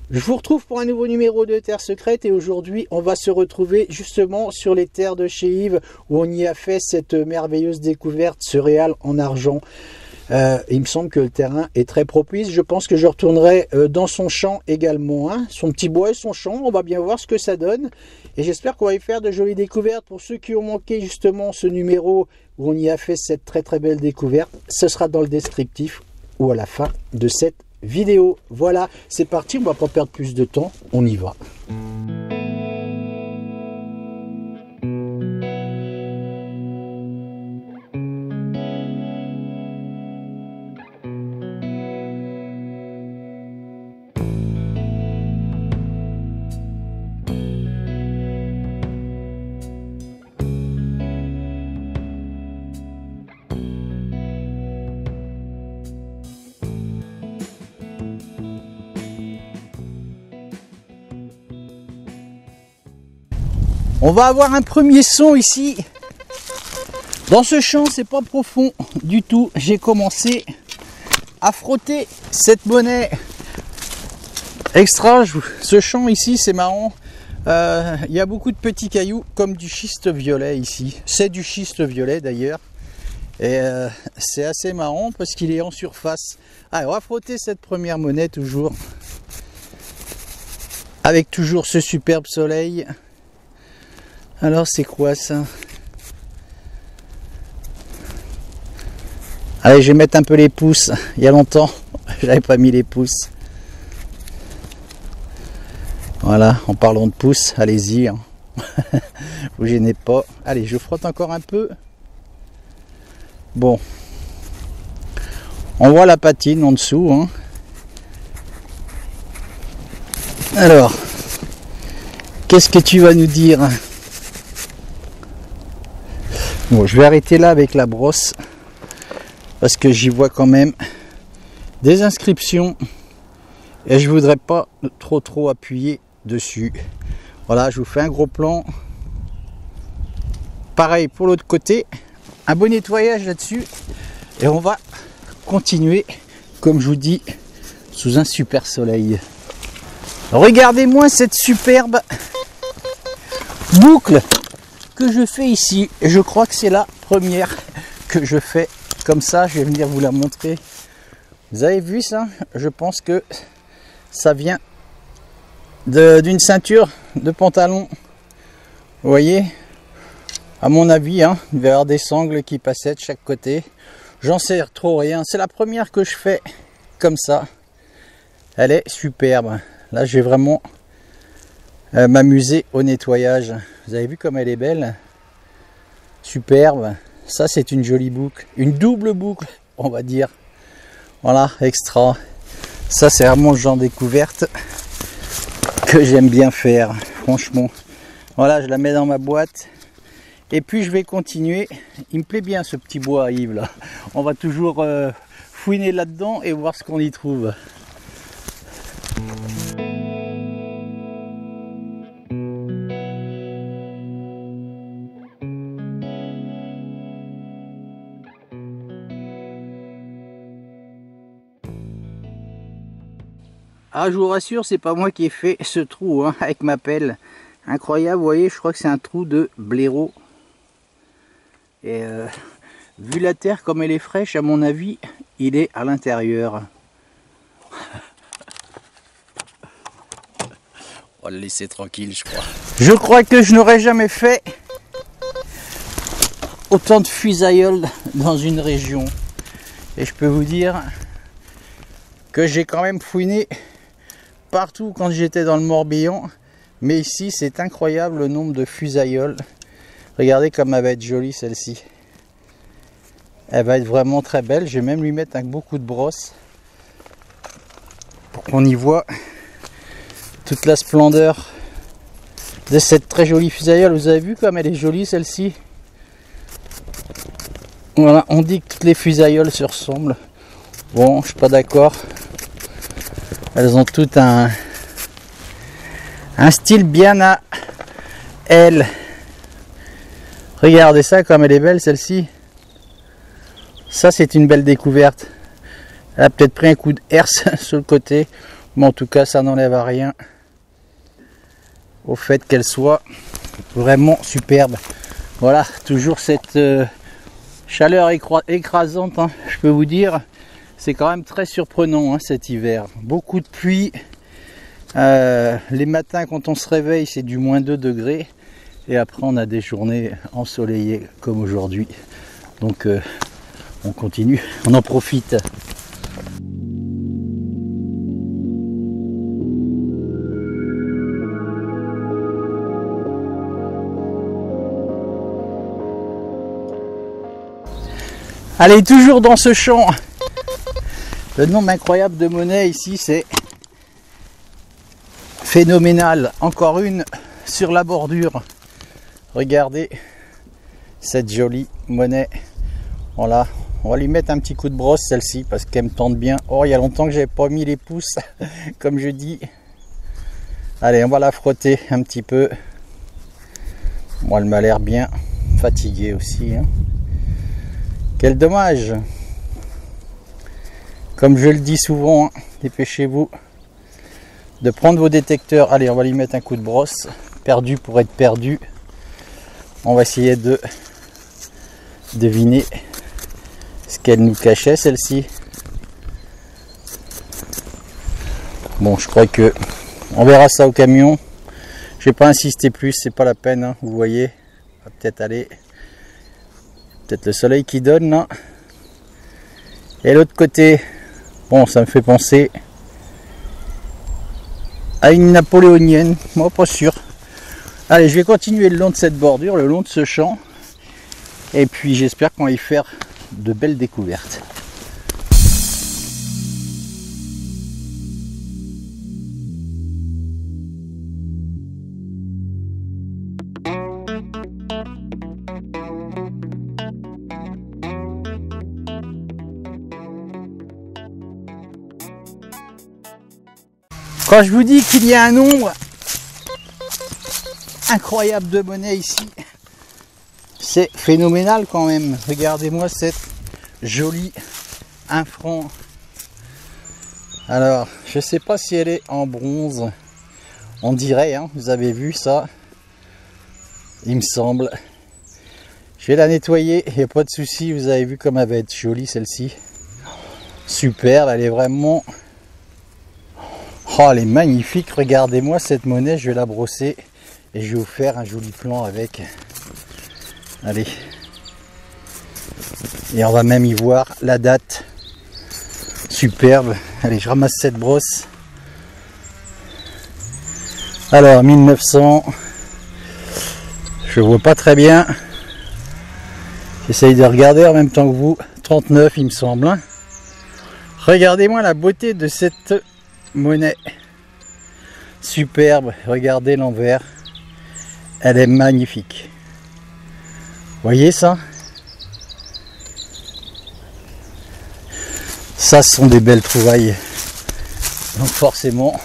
Je vous retrouve pour un nouveau numéro de Terre Secrète et aujourd'hui on va se retrouver justement sur les terres de chez Yves où on y a fait cette merveilleuse découverte, ce réal en argent. Il me semble que le terrain est très propice. Je pense que je retournerai dans son champ également, hein, son petit bois et son champ. On va bien voir ce que ça donne et j'espère qu'on va y faire de jolies découvertes. Pour ceux qui ont manqué justement ce numéro où on y a fait cette très belle découverte, ce sera dans le descriptif ou à la fin de cette vidéo. Voilà, c'est parti, on va pas perdre plus de temps, on y va. On va avoir un premier son ici. Dans ce champ, c'est pas profond du tout. J'ai commencé à frotter cette monnaie extra. Ce champ ici, c'est marrant. Il y a beaucoup de petits cailloux comme du schiste violet ici. C'est du schiste violet d'ailleurs. Et c'est assez marrant parce qu'il est en surface. Allez, on va frotter cette première monnaie toujours. Avec toujours ce superbe soleil. Alors c'est quoi ça? Allez, je vais mettre un peu les pouces. Il y a longtemps, j'avais pas mis les pouces. Voilà, en parlant de pouces, allez-y. Hein. Vous gênez pas. Allez, je frotte encore un peu. Bon. On voit la patine en dessous. Hein. Alors, qu'est-ce que tu vas nous dire ? Bon, je vais arrêter là avec la brosse parce que j'y vois quand même des inscriptions et je voudrais pas trop appuyer dessus. Voilà, je vous fais un gros plan. Pareil pour l'autre côté, un bon nettoyage là-dessus et on va continuer comme je vous dis sous un super soleil. Regardez-moi cette superbe boucle que je fais ici, et je crois que c'est la première que je fais comme ça. Je vais venir vous la montrer. Vous avez vu ça? Je pense que ça vient d'une ceinture de pantalon. Vous voyez, à mon avis, hein, il va y avoir des sangles qui passaient de chaque côté. J'en sais trop rien. C'est la première que je fais comme ça. Elle est superbe. Là, je vais vraiment m'amuser au nettoyage. Vous avez vu comme elle est belle, superbe. Ça c'est une jolie boucle, une double boucle on va dire. Voilà, extra. Ça c'est vraiment le genre de découverte que j'aime bien faire, franchement. Voilà, je la mets dans ma boîte et puis je vais continuer. Il me plaît bien ce petit bois Yves là. On va toujours fouiner là dedans et voir ce qu'on y trouve. Ah, je vous rassure, c'est pas moi qui ai fait ce trou hein, avec ma pelle. Incroyable, vous voyez, je crois que c'est un trou de blaireau. Et vu la terre comme elle est fraîche, à mon avis, il est à l'intérieur. On va le laisser tranquille, je crois. Je crois que je n'aurais jamais fait autant de fusailles dans une région. Et je peux vous dire que j'ai quand même fouiné partout quand j'étais dans le Morbihan, mais ici c'est incroyable le nombre de fusailles. Regardez comme elle va être jolie celle-ci. Elle va être vraiment très belle. Je vais même lui mettre beaucoup de brosse pour qu'on y voit toute la splendeur de cette très jolie fusailleule. Vous avez vu comme elle est jolie celle-ci? Voilà, on dit que toutes les fusailles se ressemblent. Bon, je suis pas d'accord. Elles ont toutes un style bien à elles. Regardez ça comme elle est belle celle-ci. Ça c'est une belle découverte. Elle a peut-être pris un coup de herse sur le côté. Mais en tout cas, ça n'enlève à rien au fait qu'elle soit vraiment superbe. Voilà, toujours cette chaleur écrasante, hein, je peux vous dire. C'est quand même très surprenant, hein, cet hiver. Beaucoup de pluie. Les matins, quand on se réveille, c'est du moins 2 degrés. Et après, on a des journées ensoleillées comme aujourd'hui. Donc, on continue, on en profite. Allez, toujours dans ce champ. Le nombre incroyable de monnaies ici, c'est phénoménal. Encore une sur la bordure. Regardez cette jolie monnaie. Voilà, on va lui mettre un petit coup de brosse celle-ci parce qu'elle me tente bien. Oh, il y a longtemps que j'avais pas mis les pouces, comme je dis. Allez, on va la frotter un petit peu. Moi, elle m'a l'air bien fatiguée aussi, hein. Quel dommage. Comme je le dis souvent, hein, dépêchez-vous de prendre vos détecteurs. Allez, on va lui mettre un coup de brosse. Perdu pour être perdu. On va essayer de deviner ce qu'elle nous cachait, celle-ci. Bon, je crois que on verra ça au camion. Je vais pas insister plus, c'est pas la peine, hein, vous voyez. On va peut-être aller. Peut-être le soleil qui donne là. Et l'autre côté, bon, ça me fait penser à une napoléonienne, moi pas sûr. Allez, je vais continuer le long de cette bordure, le long de ce champ. Et puis j'espère qu'on va y faire de belles découvertes. Quand je vous dis qu'il y a un nombre incroyable de monnaie ici, c'est phénoménal quand même. Regardez-moi cette jolie 1 franc. Alors, je sais pas si elle est en bronze. On dirait, hein, vous avez vu ça. Il me semble. Je vais la nettoyer, il n'y a pas de souci. Vous avez vu comme elle va être jolie celle-ci. Superbe, elle est vraiment... Oh, elle est magnifique. Regardez-moi cette monnaie, je vais la brosser et je vais vous faire un joli plan avec. Allez. Et on va même y voir la date. Superbe. Allez, je ramasse cette brosse. Alors, 1900. Je vois pas très bien. J'essaye de regarder en même temps que vous. 39, il me semble. Hein. Regardez-moi la beauté de cette monnaie. Superbe. Regardez l'envers. Elle est magnifique. Voyez ça? Ça, ce sont des belles trouvailles. Donc forcément,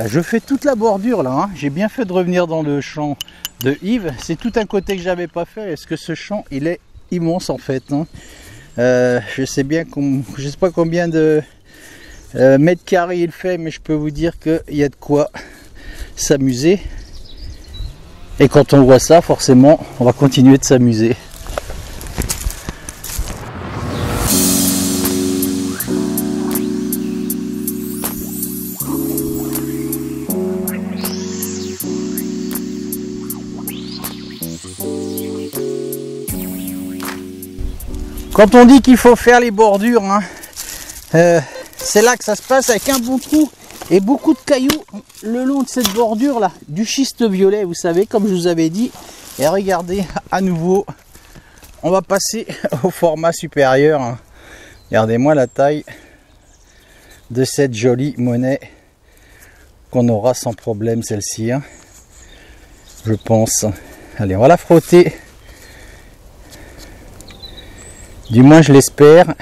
je fais toute la bordure là. Hein. J'ai bien fait de revenir dans le champ de Yves. C'est tout un côté que j'avais pas fait. Est-ce que ce champ, il est immense en fait. Hein. Je sais bien je sais pas combien de mètres carrés il fait, mais je peux vous dire qu'il y a de quoi s'amuser. Et quand on voit ça, forcément, on va continuer de s'amuser. Quand on dit qu'il faut faire les bordures, hein, c'est là que ça se passe avec un bon trou et beaucoup de cailloux le long de cette bordure là, du schiste violet, vous savez, comme je vous avais dit. Et regardez, à nouveau, on va passer au format supérieur. Hein. Regardez-moi la taille de cette jolie monnaie qu'on aura sans problème, celle-ci. Hein. Je pense. Allez, on va la frotter. Du moins, je l'espère.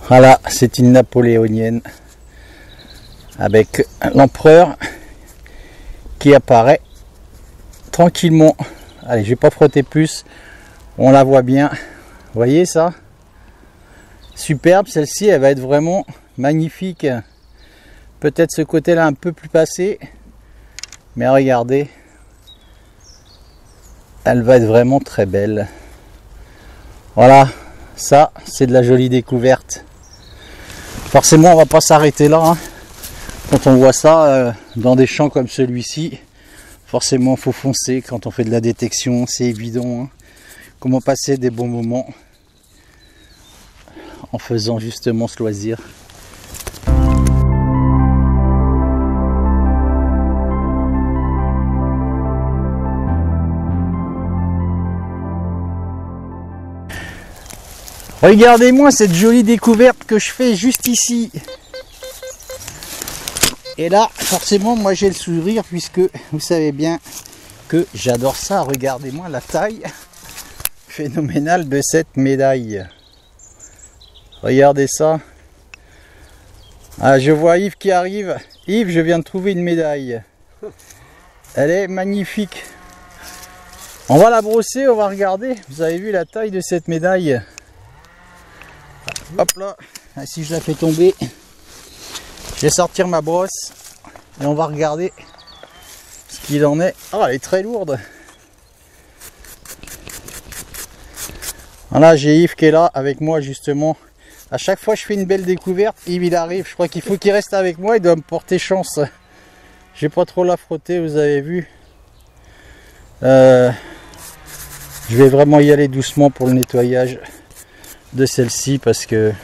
Voilà, c'est une napoléonienne avec l'empereur qui apparaît tranquillement. Allez, je vais pas frotter plus. On la voit bien. Vous voyez ça? superbe. Celle-ci, elle va être vraiment magnifique. Peut-être ce côté-là un peu plus passé. Mais regardez. Elle va être vraiment très belle. Voilà. Ça, c'est de la jolie découverte. Forcément, on va pas s'arrêter là. Hein. Quand on voit ça dans des champs comme celui-ci, forcément, il faut foncer. Quand on fait de la détection, c'est évident. Hein. Comment passer des bons moments en faisant justement ce loisir. Regardez-moi cette jolie découverte que je fais juste ici. Et là, forcément, moi j'ai le sourire puisque vous savez bien que j'adore ça. Regardez-moi la taille phénoménale de cette médaille. Regardez ça. Ah, je vois Yves qui arrive. Yves, je viens de trouver une médaille. Elle est magnifique. On va la brosser, on va regarder. Vous avez vu la taille de cette médaille? Hop là. Si je la fais tomber, je vais sortir ma brosse et on va regarder ce qu'il en est. Ah, elle est très lourde. Voilà, j'ai Yves qui est là avec moi justement. À chaque fois que je fais une belle découverte, Yves il arrive. Je crois qu'il faut qu'il reste avec moi, il doit me porter chance. J'ai pas trop la frotter, vous avez vu. Je vais vraiment y aller doucement pour le nettoyage de celle-ci parce que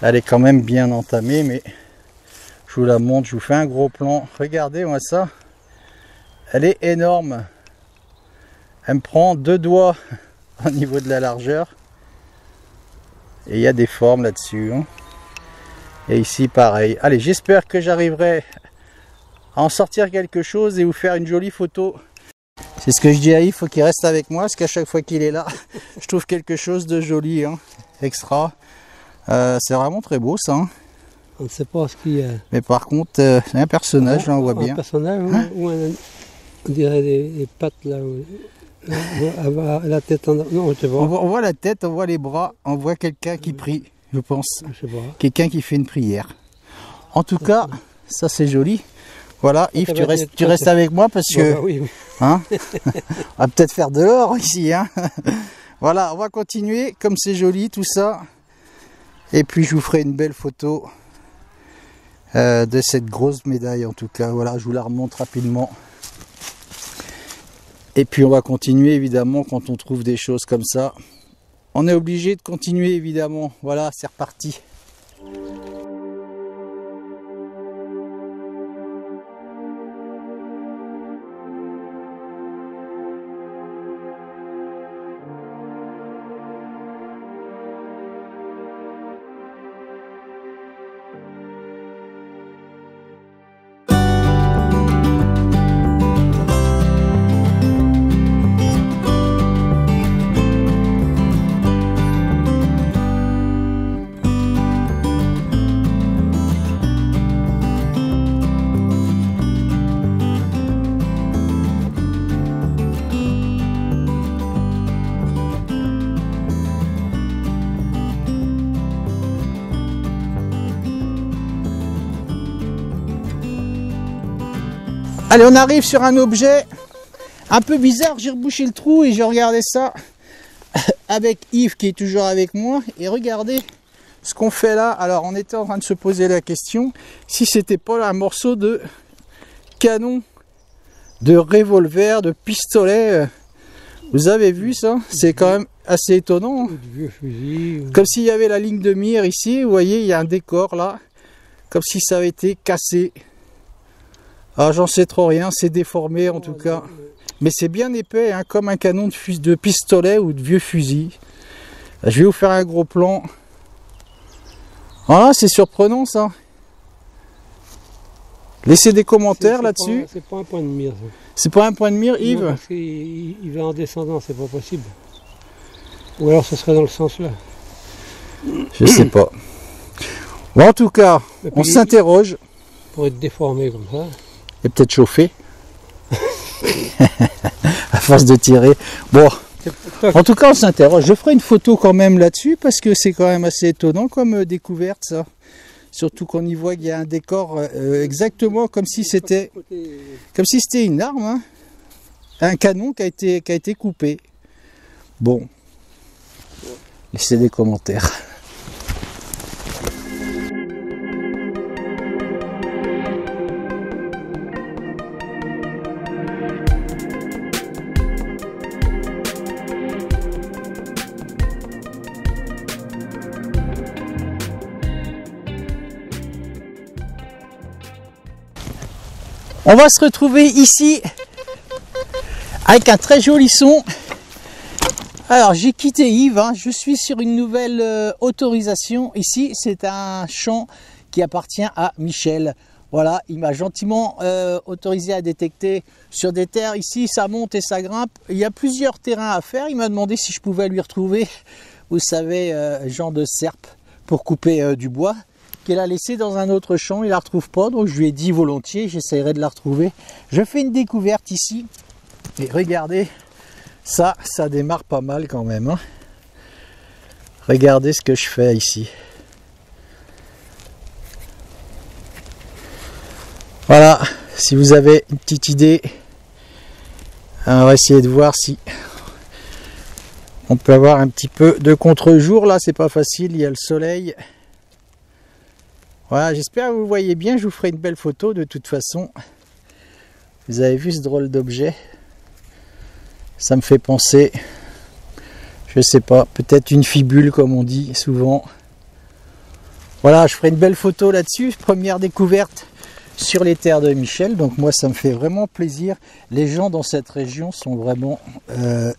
elle est quand même bien entamée, mais je vous la montre, je vous fais un gros plan. Regardez moi ça, elle est énorme, elle me prend 2 doigts au niveau de la largeur et il y a des formes là-dessus hein. Et ici pareil. Allez, j'espère que j'arriverai à en sortir quelque chose et vous faire une jolie photo. C'est ce que je dis à Yves, il faut qu'il reste avec moi parce qu'à chaque fois qu'il est là, je trouve quelque chose de joli, hein, extra. C'est vraiment très beau ça. Hein. On ne sait pas ce qu'il y a. Mais par contre, c'est un personnage, là, on voit bien. Un personnage, hein? Ou on dirait des pattes là. La tête en... Non, je sais pas. On voit la tête, on voit les bras, on voit quelqu'un qui prie, je pense. Je sais pas. Quelqu'un qui fait une prière. En tout cas, ça c'est joli. Voilà, Yves, tu restes avec moi parce que... Bah oui, oui. Hein, on va peut-être faire de l'or ici. Hein. Voilà, on va continuer comme c'est joli tout ça. Et puis je vous ferai une belle photo de cette grosse médaille en tout cas. Voilà, je vous la remonte rapidement. Et puis on va continuer évidemment quand on trouve des choses comme ça. On est obligé de continuer évidemment. Voilà, c'est reparti. Allez, on arrive sur un objet un peu bizarre. J'ai rebouché le trou et j'ai regardé ça avec Yves qui est toujours avec moi. Et regardez ce qu'on fait là. Alors, on était en train de se poser la question si c'était pas un morceau de canon, de revolver, de pistolet. Vous avez vu ça? C'est quand même assez étonnant. Vieux fusil. Comme s'il y avait la ligne de mire ici. Vous voyez, il y a un décor là. Comme si ça avait été cassé. Ah, j'en sais trop rien, c'est déformé en tout cas. Mais c'est bien épais, hein, comme un canon de pistolet ou de vieux fusil. Je vais vous faire un gros plan. Ah, c'est surprenant ça. Laissez des commentaires là-dessus. C'est pas un point de mire. C'est pas un point de mire, Yves? Non, parce qu'il va en descendant, c'est pas possible. Ou alors ce serait dans le sens là. Je sais pas. Bon, en tout cas, on s'interroge. Pour être déformé comme ça. Et peut-être chauffer. À force de tirer. Bon, Toc. En tout cas, on s'interroge. Je ferai une photo quand même là-dessus parce que c'est quand même assez étonnant comme découverte, ça. Surtout qu'on y voit qu'il y a un décor exactement comme si c'était une arme, hein. Un canon qui a été coupé. Bon, laissez des commentaires. On va se retrouver ici avec un très joli son. Alors j'ai quitté Yves, hein. Je suis sur une nouvelle autorisation. Ici c'est un champ qui appartient à Michel. Voilà, il m'a gentiment autorisé à détecter sur des terres. Ici ça monte et ça grimpe. Il y a plusieurs terrains à faire. Il m'a demandé si je pouvais lui retrouver, vous savez, genre de serpe pour couper du bois, qu'elle a laissé dans un autre champ. Il la retrouve pas, donc je lui ai dit volontiers, j'essaierai de la retrouver. Je fais une découverte ici et regardez, ça démarre pas mal quand même, hein. Regardez ce que je fais ici. Voilà, si vous avez une petite idée, on va essayer de voir si on peut avoir un petit peu de contre-jour. Là c'est pas facile, il y a le soleil. Voilà, j'espère que vous voyez bien, je vous ferai une belle photo de toute façon. Vous avez vu ce drôle d'objet? Ça me fait penser, je sais pas, peut-être une fibule comme on dit souvent. Voilà, je ferai une belle photo là-dessus. Première découverte sur les terres de Michel, donc moi ça me fait vraiment plaisir. Les gens dans cette région sont vraiment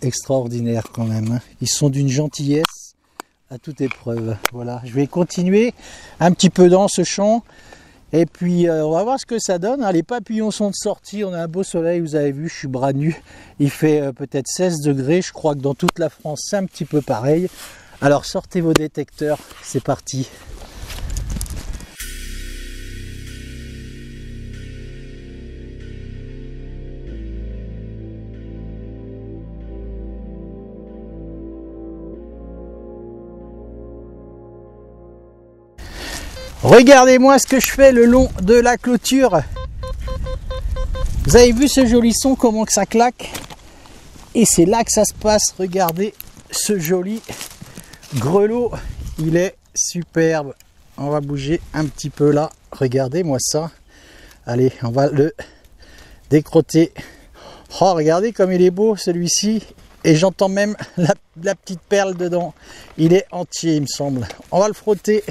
extraordinaires quand même, hein. Ils sont d'une gentillesse à toute épreuve. Voilà, je vais continuer un petit peu dans ce champ et puis on va voir ce que ça donne. Les papillons sont sortis, on a un beau soleil, vous avez vu, je suis bras nu, il fait peut-être 16 degrés, je crois que dans toute la France c'est un petit peu pareil. Alors sortez vos détecteurs, c'est parti. Regardez-moi ce que je fais le long de la clôture. Vous avez vu ce joli son, comment que ça claque? Et c'est là que ça se passe. Regardez ce joli grelot. Il est superbe. On va bouger un petit peu là. Regardez-moi ça. Allez, on va le décrotter. Oh, regardez comme il est beau celui-ci. Et j'entends même la petite perle dedans. Il est entier, il me semble. On va le frotter.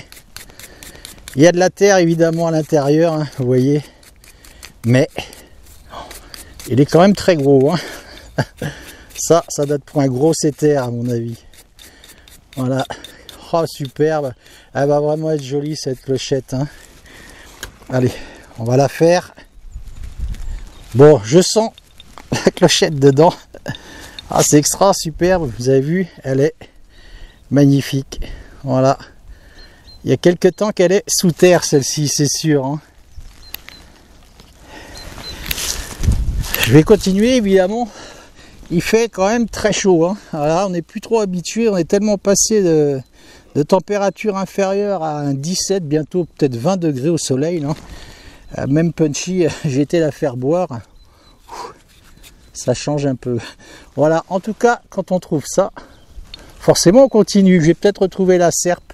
Il y a de la terre évidemment à l'intérieur, hein, vous voyez, mais il est quand même très gros, hein. Ça doit être pour un gros éther à mon avis. Voilà, oh superbe, elle va vraiment être jolie cette clochette, hein. Allez, on va la faire. Bon, je sens la clochette dedans. Ah, c'est extra superbe, vous avez vu, elle est magnifique. Voilà. Il y a quelques temps qu'elle est sous terre celle-ci, c'est sûr, hein. Je vais continuer évidemment. Il fait quand même très chaud, hein. Voilà, on n'est plus trop habitué, on est tellement passé de température inférieure à un 17, bientôt peut-être 20 degrés au soleil, non? Même Punchy, j'ai été la faire boire. Ça change un peu. Voilà, en tout cas, quand on trouve ça, forcément on continue. J'ai peut-être retrouvé la serpe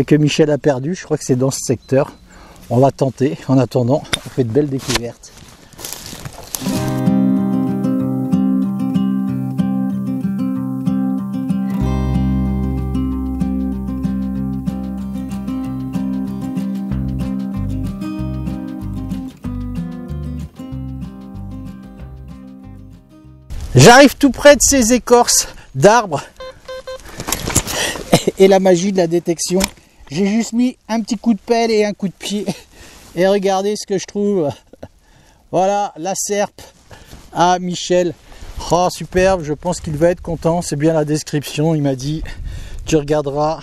que Michel a perdu, je crois que c'est dans ce secteur. On va tenter, en attendant, on fait de belles découvertes. J'arrive tout près de ces écorces d'arbres et la magie de la détection. J'ai juste mis un petit coup de pelle et un coup de pied et regardez ce que je trouve. Voilà la serpe à Michel. Oh superbe, je pense qu'il va être content, c'est bien la description. Il m'a dit tu regarderas,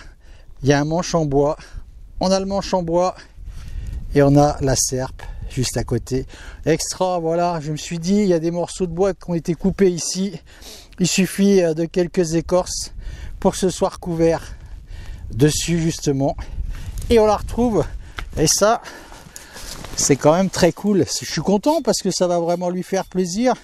il y a un manche en bois, on a le manche en bois et on a la serpe juste à côté. Extra, voilà, je me suis dit il y a des morceaux de bois qui ont été coupés ici Il suffit de quelques écorces pour que ce soit recouvert dessus justement. Et on la retrouve. Et ça, c'est quand même très cool. Je suis content parce que ça va vraiment lui faire plaisir.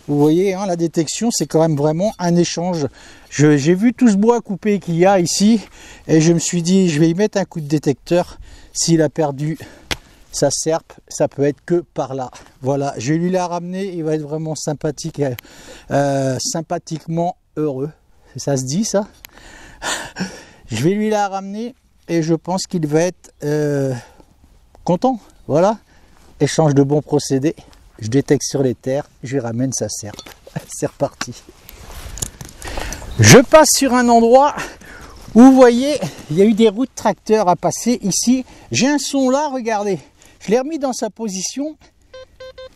Vous voyez, hein, la détection, c'est quand même vraiment un échange. J'ai vu tout ce bois coupé qu'il y a ici et je me suis dit, je vais y mettre un coup de détecteur. S'il a perdu sa serpe, ça peut être que par là. Voilà, je vais lui la ramener. Il va être vraiment sympathique, sympathiquement heureux. Ça se dit, ça? Je vais lui la ramener et je pense qu'il va être content. Voilà, échange de bons procédés. Je détecte sur les terres, je lui ramène sa serpe. C'est reparti. Je passe sur un endroit où vous voyez, il y a eu des roues de tracteur à passer ici. J'ai un son là, regardez. Je l'ai remis dans sa position.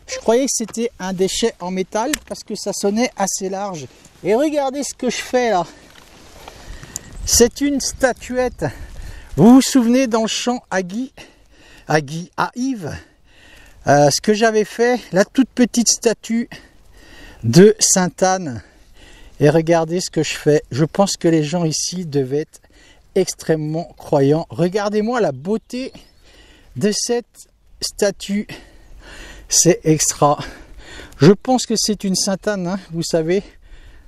Je croyais que c'était un déchet en métal parce que ça sonnait assez large. Et regardez ce que je fais là. C'est une statuette. Vous vous souvenez dans le champ à Yves, ce que j'avais fait, la toute petite statue de Sainte-Anne. Et regardez ce que je fais. Je pense que les gens ici devaient être extrêmement croyants. Regardez-moi la beauté de cette statue. C'est extra. Je pense que c'est une Sainte-Anne, hein, vous savez,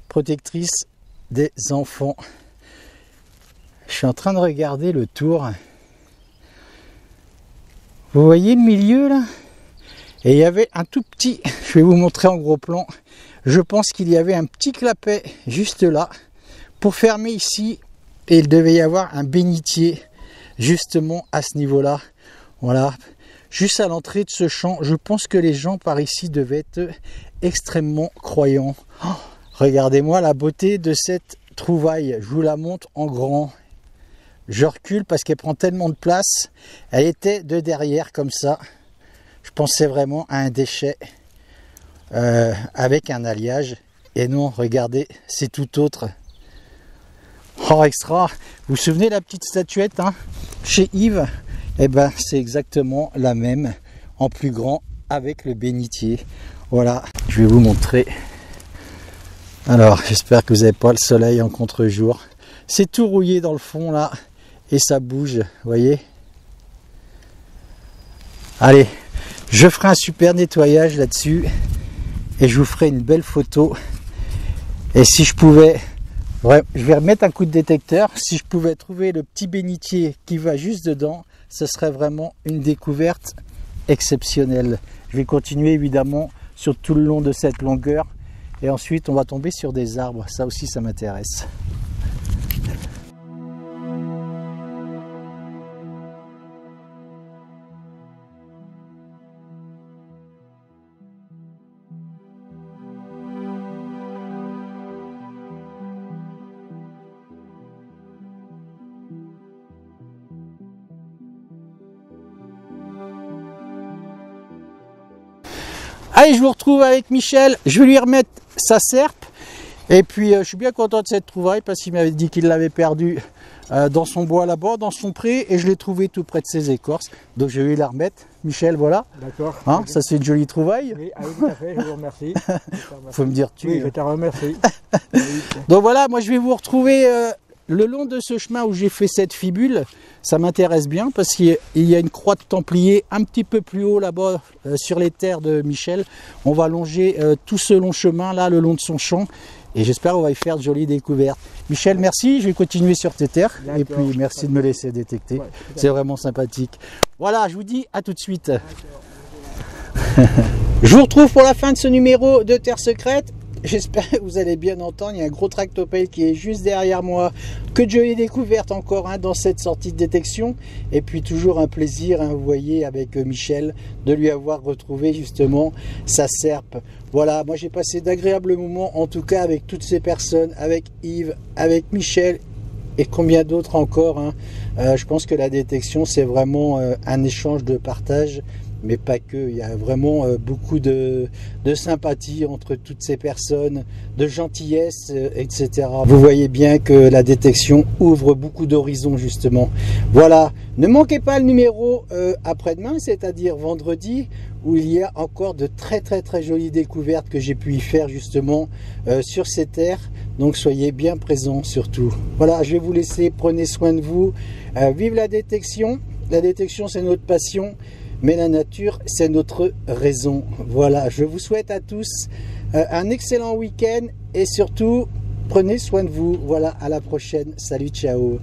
protectrice des enfants. Je suis en train de regarder le tour. Vous voyez le milieu là? Et il y avait un tout petit, je vais vous montrer en gros plan, je pense qu'il y avait un petit clapet juste là pour fermer ici et il devait y avoir un bénitier justement à ce niveau là. Voilà, juste à l'entrée de ce champ. Je pense que les gens par ici devaient être extrêmement croyants. Oh, regardez-moi la beauté de cette trouvaille, je vous la montre en grand. Je recule parce qu'elle prend tellement de place. Elle était de derrière comme ça. Je pensais vraiment à un déchet avec un alliage. Et non, regardez, c'est tout autre. Oh, extra. Vous vous souvenez la petite statuette hein, chez Yves? Eh ben, c'est exactement la même, en plus grand, avec le bénitier. Voilà, je vais vous montrer. Alors, j'espère que vous n'avez pas le soleil en contre-jour. C'est tout rouillé dans le fond, là. Et ça bouge, vous voyez? Allez, je ferai un super nettoyage là-dessus. Et je vous ferai une belle photo. Et si je pouvais... Ouais, je vais remettre un coup de détecteur. Si je pouvais trouver le petit bénitier qui va juste dedans, ce serait vraiment une découverte exceptionnelle. Je vais continuer évidemment sur tout le long de cette longueur. Et ensuite, on va tomber sur des arbres. Ça aussi, ça m'intéresse. Allez, je vous retrouve avec Michel. Je vais lui remettre sa serpe. Et puis, je suis bien content de cette trouvaille parce qu'il m'avait dit qu'il l'avait perdue dans son bois là-bas, dans son pré. Et je l'ai trouvée tout près de ses écorces. Donc, je vais lui la remettre. Michel, voilà. D'accord. Hein, ça, c'est une jolie trouvaille. Oui, tout à fait, je vous remercie. Faut me dire tu. Oui, je te remercie. Donc voilà, moi je vais vous retrouver le long de ce chemin où j'ai fait cette fibule. Ça m'intéresse bien parce qu'il y a une croix de Templier un petit peu plus haut là-bas sur les terres de Michel. On va longer tout ce long chemin là, le long de son champ. Et j'espère qu'on va y faire de jolies découvertes. Michel, merci. Je vais continuer sur tes terres. Et puis merci de me laisser détecter. Ouais, c'est vraiment sympathique. Voilà, je vous dis à tout de suite. Je vous retrouve pour la fin de ce numéro de Terre Secrète. J'espère que vous allez bien entendre. Il y a un gros tractopelle qui est juste derrière moi. Que de jolies découvertes encore hein, dans cette sortie de détection. Et puis toujours un plaisir, hein, vous voyez, avec Michel, de lui avoir retrouvé justement sa serpe. Voilà, moi j'ai passé d'agréables moments, en tout cas avec toutes ces personnes, avec Yves, avec Michel et combien d'autres encore. Hein. Je pense que la détection, c'est vraiment un échange de partage mais pas que. Il y a vraiment beaucoup de sympathie entre toutes ces personnes, de gentillesse, etc. Vous voyez bien que la détection ouvre beaucoup d'horizons justement. Voilà, ne manquez pas le numéro après-demain, c'est-à-dire vendredi, où il y a encore de très jolies découvertes que j'ai pu y faire justement sur ces terres. Donc soyez bien présents surtout. Voilà, je vais vous laisser, prenez soin de vous. Vive la détection. La détection, c'est notre passion, mais la nature, c'est notre raison. Voilà, je vous souhaite à tous un excellent week-end et surtout, prenez soin de vous. Voilà, à la prochaine. Salut, ciao.